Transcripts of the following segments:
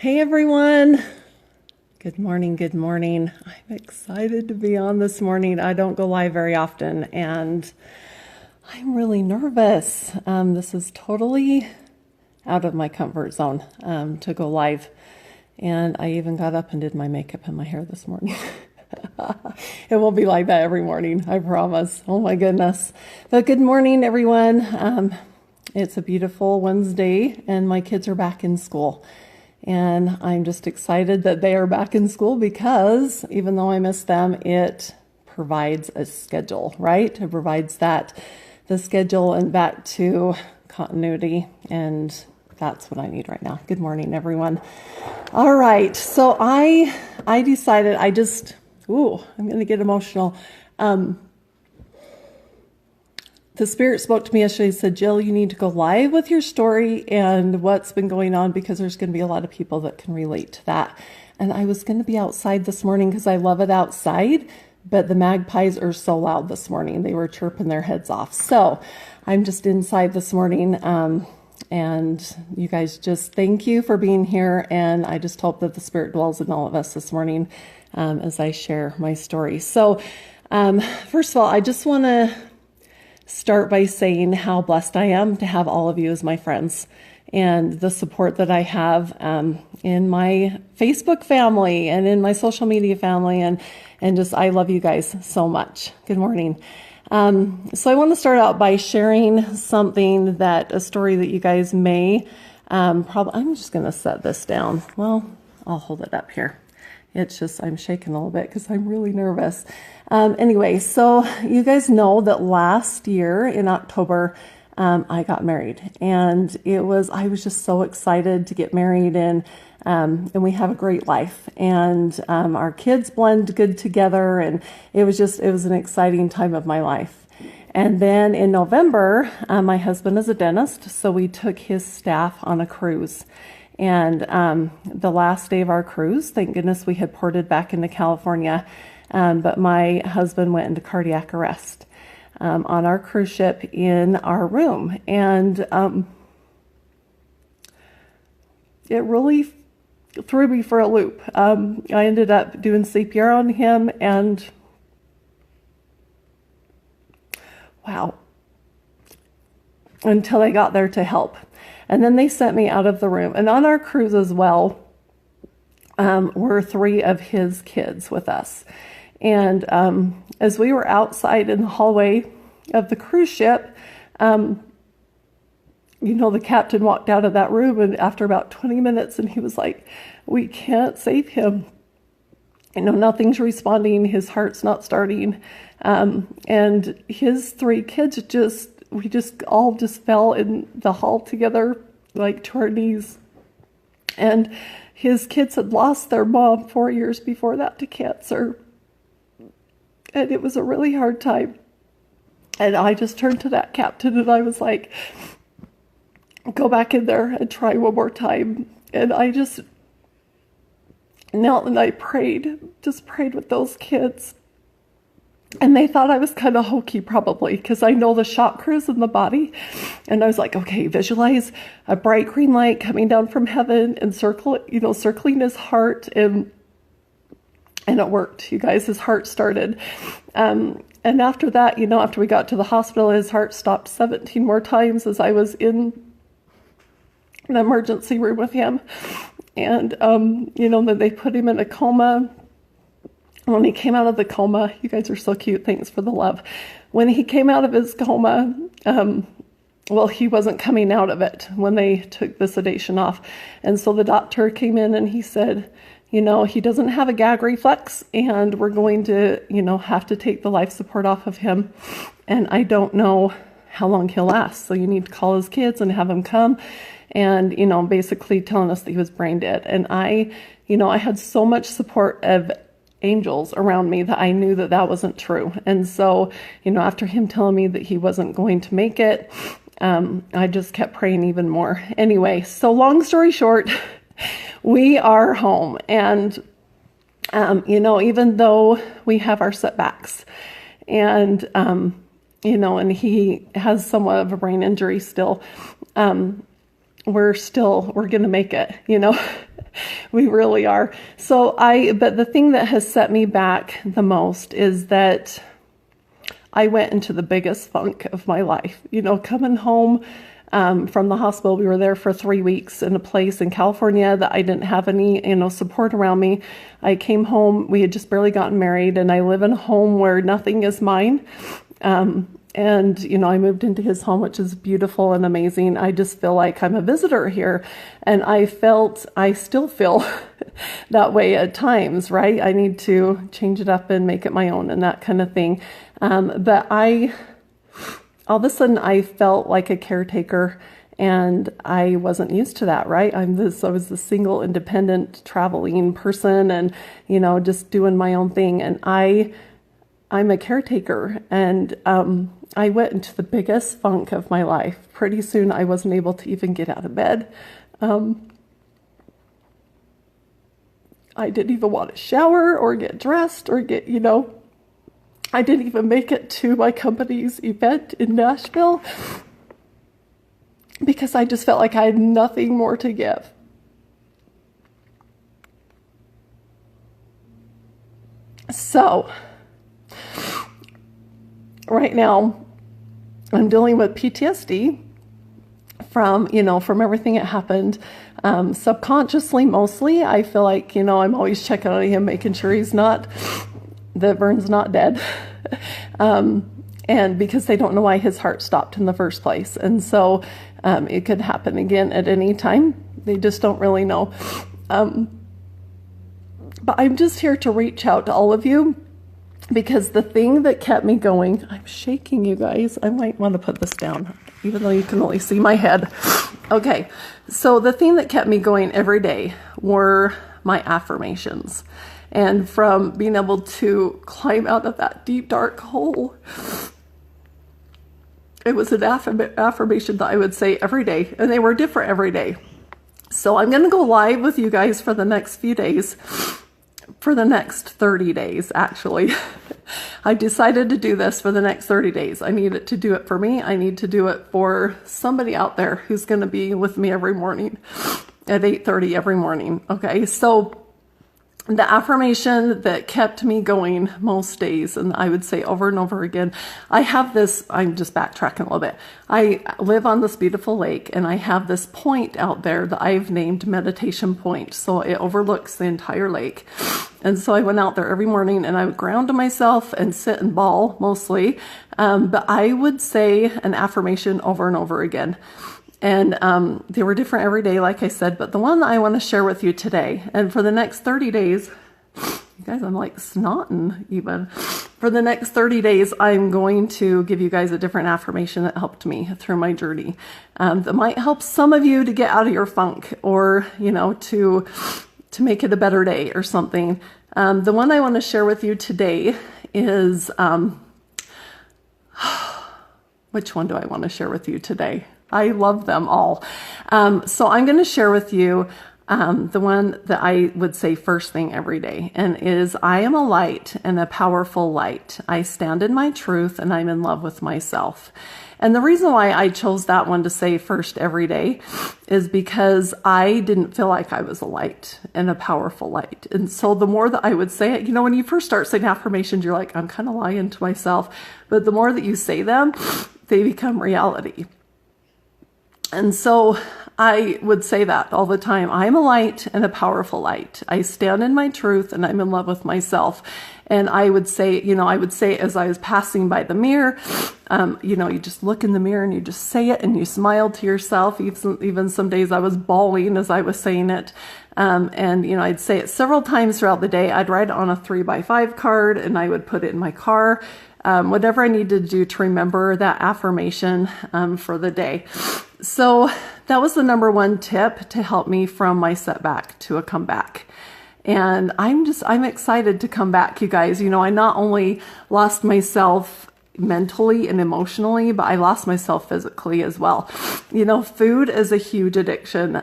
Hey everyone. Good morning. Good morning. I'm excited to be on this morning. I don't go live very often and I'm really nervous. This is totally out of my comfort zone to go live. And I even got up and did my makeup and my hair this morning. It won't be like that every morning, I promise. Oh my goodness. But good morning, everyone. It's a beautiful Wednesday and my kids are back in school. And I'm just excited that they are back in school because even though I miss them, it provides a schedule, right? It provides the schedule and back to continuity. And that's what I need right now. Good morning, everyone. All right. So I decided I'm going to get emotional. The Spirit spoke to me yesterday and said, Jill, you need to go live with your story and what's been going on because there's going to be a lot of people that can relate to that. And I was going to be outside this morning because I love it outside, but the magpies are so loud this morning. They were chirping their heads off. So I'm just inside this morning. And you guys just thank you for being here. And I just hope that the Spirit dwells in all of us this morning as I share my story. So first of all, I just want to start by saying how blessed I am to have all of you as my friends and the support that I have in my Facebook family and in my social media family and just I love you guys so much. Good morning. So I want to start out by sharing a story that you guys may probably, I'm just going to set this down. Well, I'll hold it up here. It's just, I'm shaking a little bit because I'm really nervous. Anyway, so you guys know that last year in October, I got married and I was just so excited to get married and we have a great life and, our kids blend good together and it was an exciting time of my life. And then in November, my husband is a dentist, so we took his staff on a cruise. And the last day of our cruise, thank goodness we had ported back into California, but my husband went into cardiac arrest on our cruise ship in our room. And it really threw me for a loop. I ended up doing CPR on him and wow, until I got there to help. And then they sent me out of the room. And on our cruise as well, were 3 of his kids with us. And as we were outside in the hallway of the cruise ship, the captain walked out of that room and after about 20 minutes and he was like, we can't save him. Nothing's responding. His heart's not starting. And his 3 kids we all fell in the hall together, like to our knees. And his kids had lost their mom 4 years before that to cancer. And it was a really hard time. And I just turned to that captain and I was like, go back in there and try one more time. And I just knelt and I prayed with those kids. And they thought I was kind of hokey probably because I know the chakras in the body. And I was like, okay, visualize a bright green light coming down from heaven and circling his heart. And it worked, you guys, his heart started. And after that, after we got to the hospital, his heart stopped 17 more times as I was in an emergency room with him. And, then they put him in a coma. When he came out of the coma, you guys are so cute. Thanks for the love. When he came out of his coma, he wasn't coming out of it when they took the sedation off. And so the doctor came in and he said, he doesn't have a gag reflex and we're going to, have to take the life support off of him. And I don't know how long he'll last. So you need to call his kids and have them come and, basically telling us that he was brain dead. And I had so much support of angels around me that I knew that wasn't true. And so, after him telling me that he wasn't going to make it, I just kept praying even more. Anyway, so long story short, we are home. And, even though we have our setbacks and, and he has somewhat of a brain injury still, we're going to make it, We really are. But the thing that has set me back the most is that I went into the biggest funk of my life. Coming home from the hospital, we were there for 3 weeks in a place in California that I didn't have any, support around me. I came home, we had just barely gotten married, and I live in a home where nothing is mine. And, I moved into his home, which is beautiful and amazing. I just feel like I'm a visitor here. And I still feel that way at times, right? I need to change it up and make it my own and that kind of thing. But all of a sudden I felt like a caretaker, and I wasn't used to that, right? I was a single, independent, traveling person, and, just doing my own thing. And I'm a caretaker, and I went into the biggest funk of my life. Pretty soon I wasn't able to even get out of bed. I didn't even want to shower or get dressed or I didn't even make it to my company's event in Nashville because I just felt like I had nothing more to give. So, right now, I'm dealing with PTSD from everything that happened. Subconsciously, mostly, I feel like, I'm always checking on him, making sure that Vern's not dead. And because they don't know why his heart stopped in the first place. And so it could happen again at any time. They just don't really know. But I'm just here to reach out to all of you, because the thing that kept me going, I'm shaking, you guys. I might want to put this down, even though you can only see my head. Okay, so the thing that kept me going every day were my affirmations. And from being able to climb out of that deep, dark hole, it was an affirmation that I would say every day, and they were different every day. So I'm going to go live with you guys for the next few days. For the next 30 days, actually. I decided to do this for the next 30 days. I needed to do it for me. I need to do it for somebody out there who's going to be with me every morning at 8:30 every morning. Okay, so the affirmation that kept me going most days, and I would say over and over again, I'm just backtracking a little bit. I live on this beautiful lake, and I have this point out there that I've named Meditation Point. So it overlooks the entire lake. And so I went out there every morning, and I would ground to myself and sit and bawl mostly. But I would say an affirmation over and over again. And they were different every day, like I said, but the one that I want to share with you today, and for the next 30 days, you guys, I'm like snotting even. For the next 30 days, I'm going to give you guys a different affirmation that helped me through my journey. That might help some of you to get out of your funk, or, to make it a better day or something. The one I want to share with you today is, which one do I want to share with you today? I love them all. So I'm going to share with you the one that I would say first thing every day, and is, I am a light and a powerful light. I stand in my truth, and I'm in love with myself. And the reason why I chose that one to say first every day is because I didn't feel like I was a light and a powerful light. And so the more that I would say it, when you first start saying affirmations, you're like, I'm kind of lying to myself. But the more that you say them, they become reality. And so I would say that all the time. I'm a light and a powerful light. I stand in my truth, and I'm in love with myself. And I would say, as I was passing by the mirror, you just look in the mirror and you just say it, and you smile to yourself. Even some days I was bawling as I was saying it. And I'd say it several times throughout the day. I'd write it on a 3x5 card, and I would put it in my car. Whatever I needed to do to remember that affirmation for the day. So that was the number one tip to help me from my setback to a comeback. And I'm excited to come back, you guys. I not only lost myself mentally and emotionally, but I lost myself physically as well. Food is a huge addiction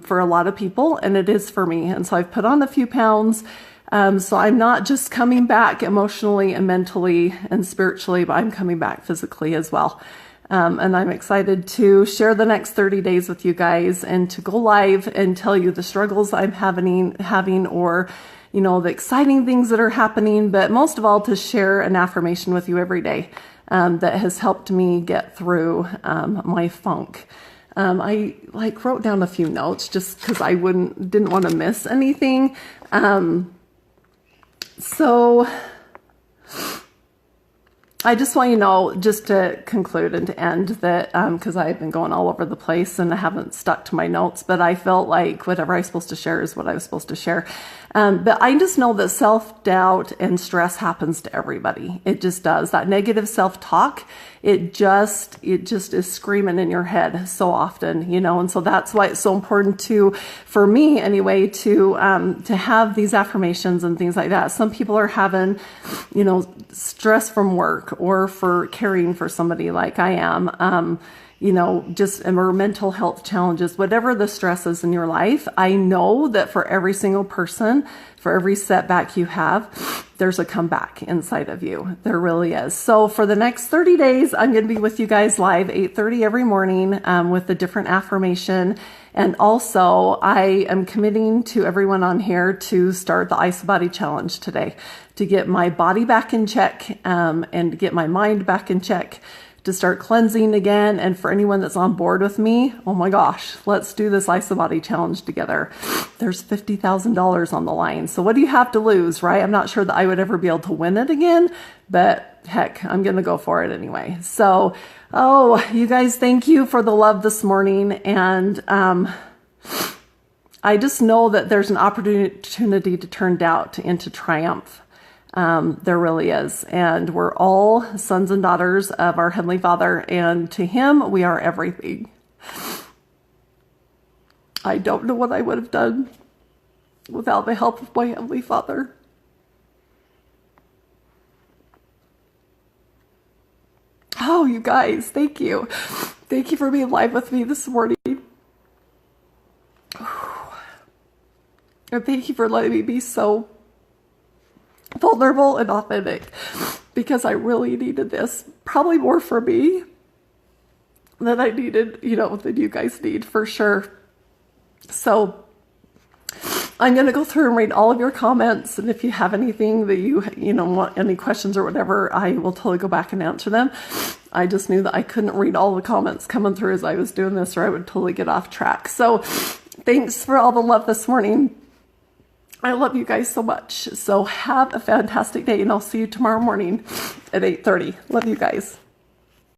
for a lot of people, and it is for me. And so I've put on a few pounds. So I'm not just coming back emotionally and mentally and spiritually, but I'm coming back physically as well. And I'm excited to share the next 30 days with you guys and to go live and tell you the struggles I'm having or, you know, the exciting things that are happening, but most of all, to share an affirmation with you every day that has helped me get through my funk. I wrote down a few notes just because I didn't want to miss anything. So I just want you to know, just to conclude and to end, that because I've been going all over the place and I haven't stuck to my notes, but I felt like whatever I was supposed to share is what I was supposed to share. But I just know that self-doubt and stress happens to everybody. It just does. That negative self-talk, it just is screaming in your head so often, you know, and so that's why it's so important for me anyway, to have these affirmations and things like that. Some people are having, you know, stress from work or for caring for somebody like I am, you know, just or mental health challenges, whatever the stress is in your life. I know that for every single person, for every setback you have, there's a comeback inside of you. There really is. So for the next 30 days, I'm going to be with you guys live 8:30 every morning with a different affirmation. And also I am committing to everyone on here to start the Ice Body Challenge today to get my body back in check and get my mind back in check, to start cleansing again. And for anyone that's on board with me, oh my gosh, let's do this Ice Body Challenge together. There's $50,000 on the line. So what do you have to lose, right? I'm not sure that I would ever be able to win it again, but heck, I'm going to go for it anyway. So, oh, you guys, thank you for the love this morning. And I just know that there's an opportunity to turn doubt into triumph. There really is. And we're all sons and daughters of our Heavenly Father, and to Him, we are everything. I don't know what I would have done without the help of my Heavenly Father. Oh, you guys, thank you. Thank you for being live with me this morning. And thank you for letting me be so vulnerable and authentic, because I really needed this, probably more for me than I needed, you know, than you guys need, for sure. So I'm going to go through and read all of your comments, and if you have anything that you know, want any questions or whatever, I will totally go back and answer them. I just knew that I couldn't read all the comments coming through as I was doing this, or I would totally get off track. So thanks for all the love this morning. I love you guys so much. So have a fantastic day, and I'll see you tomorrow morning at 8:30. Love you guys.